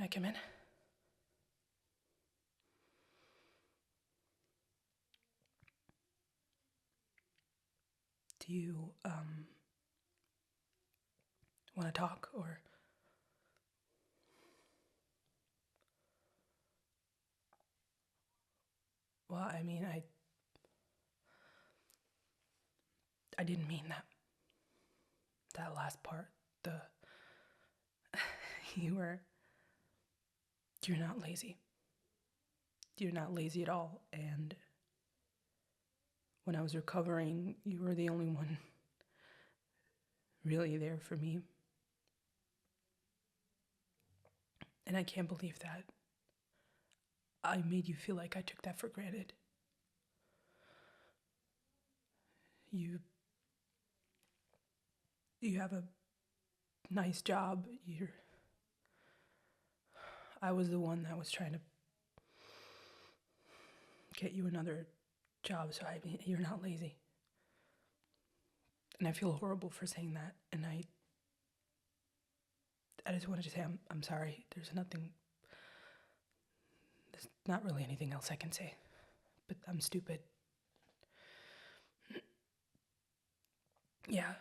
Can I come in? Do you, want to talk, or? Well, I mean, I didn't mean that. That last part, you're not lazy. You're not lazy at all, and when I was recovering, you were the only one really there for me. And I can't believe that I made you feel like I took that for granted. You have a nice job. I was the one that was trying to get you another job, so I mean, you're not lazy. And I feel horrible for saying that, and I just wanted to say I'm sorry. There's not really anything else I can say, but I'm stupid. Yeah,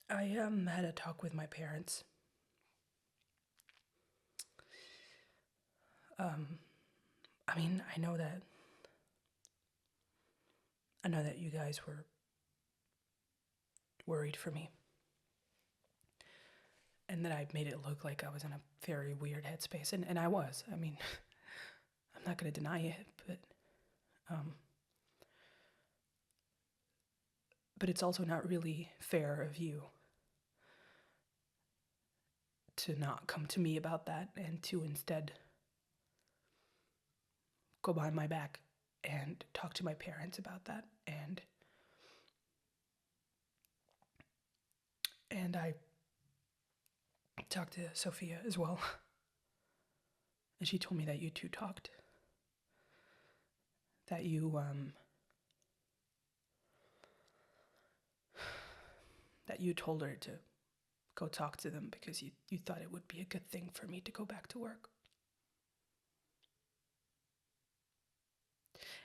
I had a talk with my parents. I mean, I know that you guys were worried for me, and that I made it look like I was in a very weird headspace, and I was. I mean, I'm not going to deny it, but it's also not really fair of you to not come to me about that and to instead go behind my back and talk to my parents about that. And I talked to Sophia as well. And she told me that you two talked. That you told her to go talk to them because you thought it would be a good thing for me to go back to work.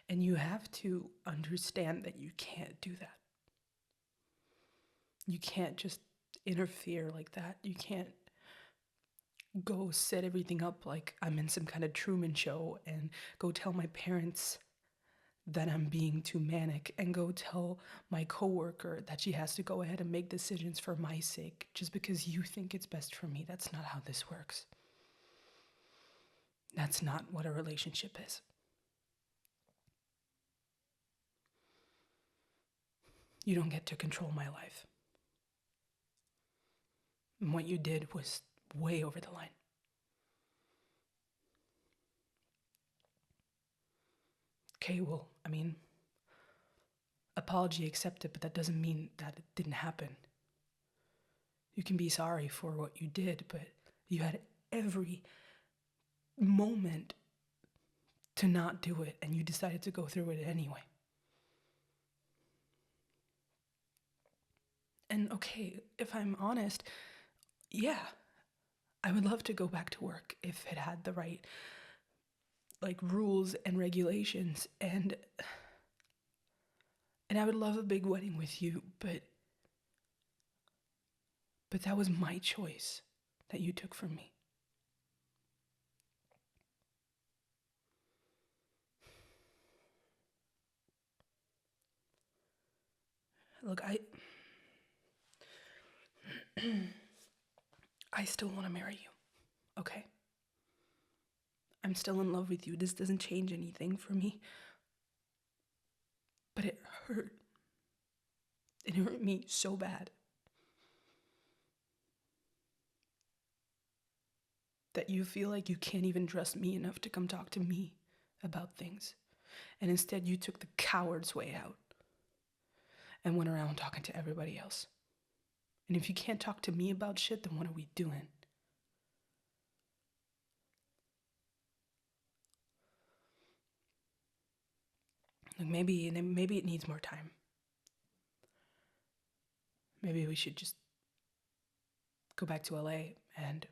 And you have to understand that you can't do that. You can't just interfere like that. You can't go set everything up like I'm in some kind of Truman Show and go tell my parents that I'm being too manic and go tell my coworker that she has to go ahead and make decisions for my sake just because you think it's best for me. That's not how this works. That's not what a relationship is. You don't get to control my life. And what you did was way over the line. Okay, well, I mean, apology accepted, but that doesn't mean that it didn't happen. You can be sorry for what you did, but you had every moment to not do it, and you decided to go through it anyway. And okay, if I'm honest, yeah, I would love to go back to work if it had the right rules and regulations, and I would love a big wedding with you, but that was my choice that you took from me. Look, I still want to marry you, okay? I'm still in love with you. This doesn't change anything for me. But it hurt. It hurt me so bad that you feel like you can't even trust me enough to come talk to me about things. And instead you took the coward's way out and went around talking to everybody else. And if you can't talk to me about shit, then what are we doing? Like maybe it needs more time. Maybe we should just go back to LA and,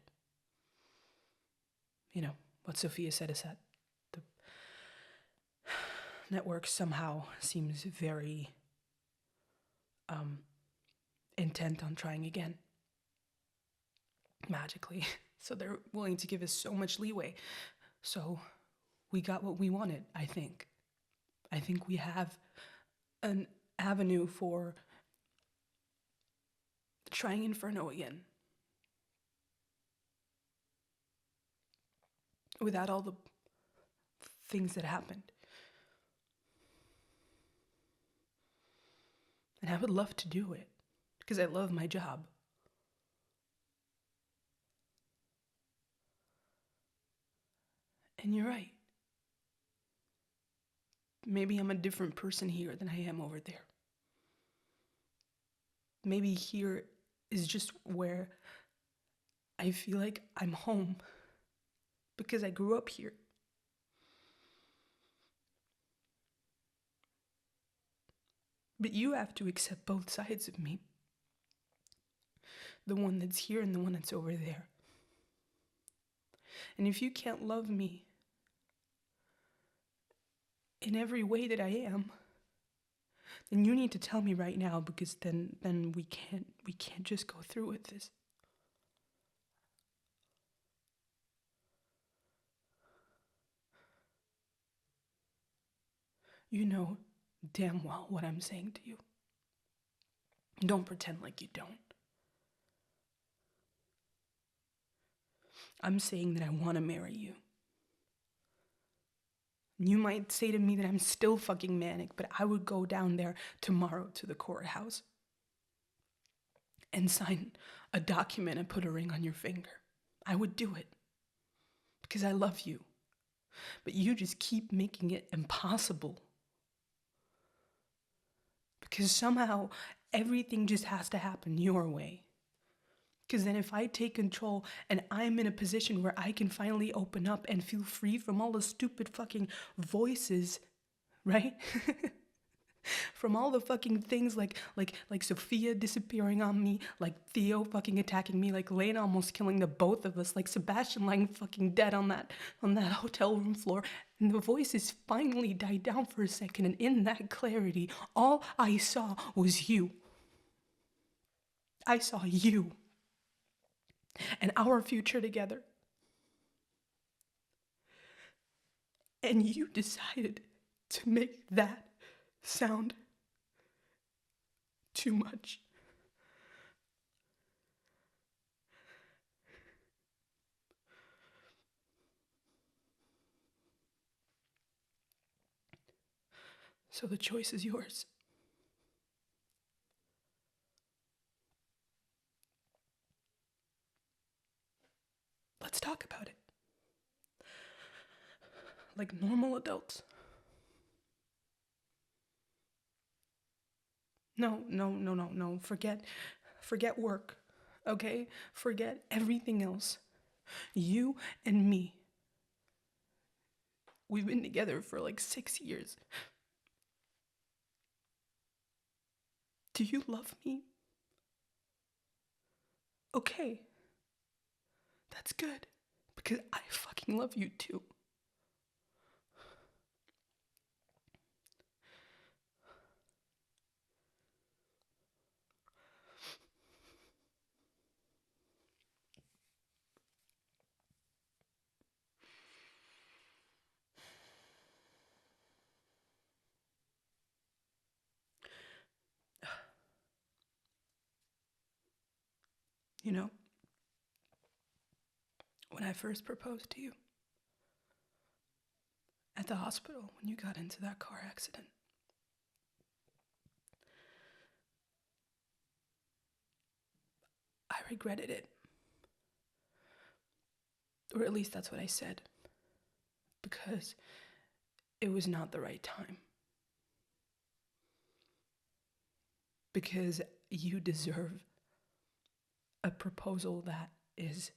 what Sophia said is that the network somehow seems very intent on trying again magically. So they're willing to give us so much leeway. So we got what we wanted, I think. I think we have an avenue for trying Inferno again. Without all the things that happened. And I would love to do it, because I love my job. And you're right. Maybe I'm a different person here than I am over there. Maybe here is just where I feel like I'm home, because I grew up here. But you have to accept both sides of me. The one that's here and the one that's over there. And if you can't love me in every way that I am, then you need to tell me right now, because then we can't just go through with this. You know damn well what I'm saying to you. Don't pretend like you don't. I'm saying that I want to marry you. You might say to me that I'm still fucking manic, but I would go down there tomorrow to the courthouse and sign a document and put a ring on your finger. I would do it because I love you. But you just keep making it impossible. Because somehow everything just has to happen your way. Because then if I take control and I'm in a position where I can finally open up and feel free from all the stupid fucking voices, right? From all the fucking things like Sophia disappearing on me, like Theo fucking attacking me, like Lena almost killing the both of us, like Sebastian lying fucking dead on that hotel room floor. And the voices finally died down for a second, and in that clarity, all I saw was you. I saw you. And our future together. And you decided to make that sound too much. So the choice is yours. Let's talk about it. Like normal adults. No. Forget work, okay? Forget everything else. You and me. We've been together for like 6 years. Do you love me? Okay. That's good. Because I fucking love you too. You know, when I first proposed to you, at the hospital when you got into that car accident, I regretted it. Or at least that's what I said. Because it was not the right time. Because you deserve a proposal that is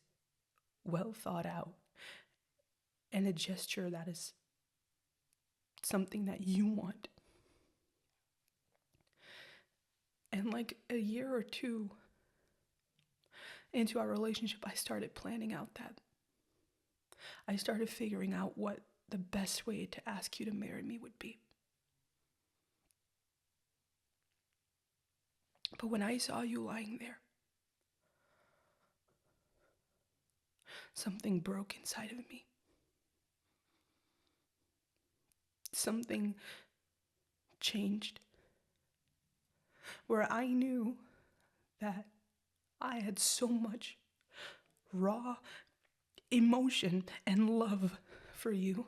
well thought out. And a gesture that is something that you want. And like a year or two into our relationship, I started planning out that. I started figuring out what the best way to ask you to marry me would be. But when I saw you lying there, something broke inside of me. Something changed. Where I knew that I had so much raw emotion and love for you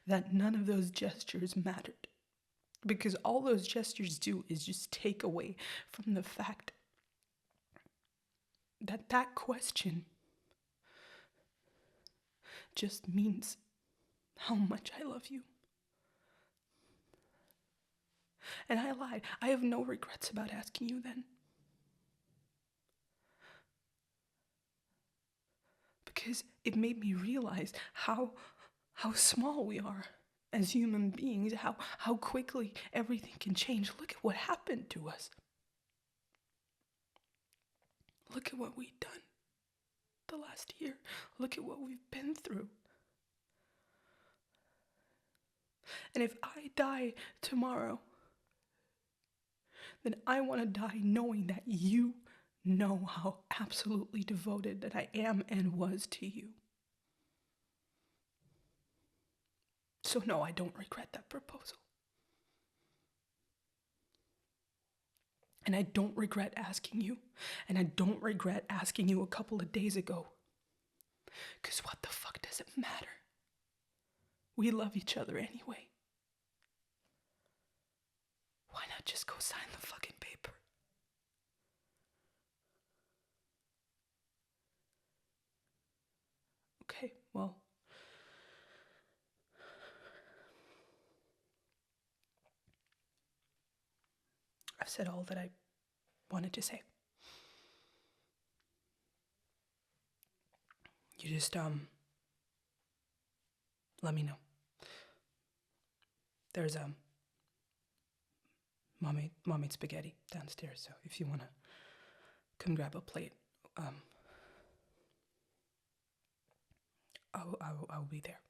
that none of those gestures mattered. Because all those gestures do is just take away from the fact that that question just means how much I love you. And I lied. I have no regrets about asking you then. Because it made me realize how small we are as human beings, how quickly everything can change. Look at what happened to us. Look at what we've done the last year. Look at what we've been through. And if I die tomorrow, then I want to die knowing that you know how absolutely devoted that I am and was to you. So no, I don't regret that proposal. And I don't regret asking you. And I don't regret asking you a couple of days ago. Because what the fuck does it matter? We love each other anyway. Why not just go sign the fucking paper? Okay, well. I've said all that I wanted to say. You just, let me know. There's, mom made spaghetti downstairs, so if you want to come grab a plate, I'll be there.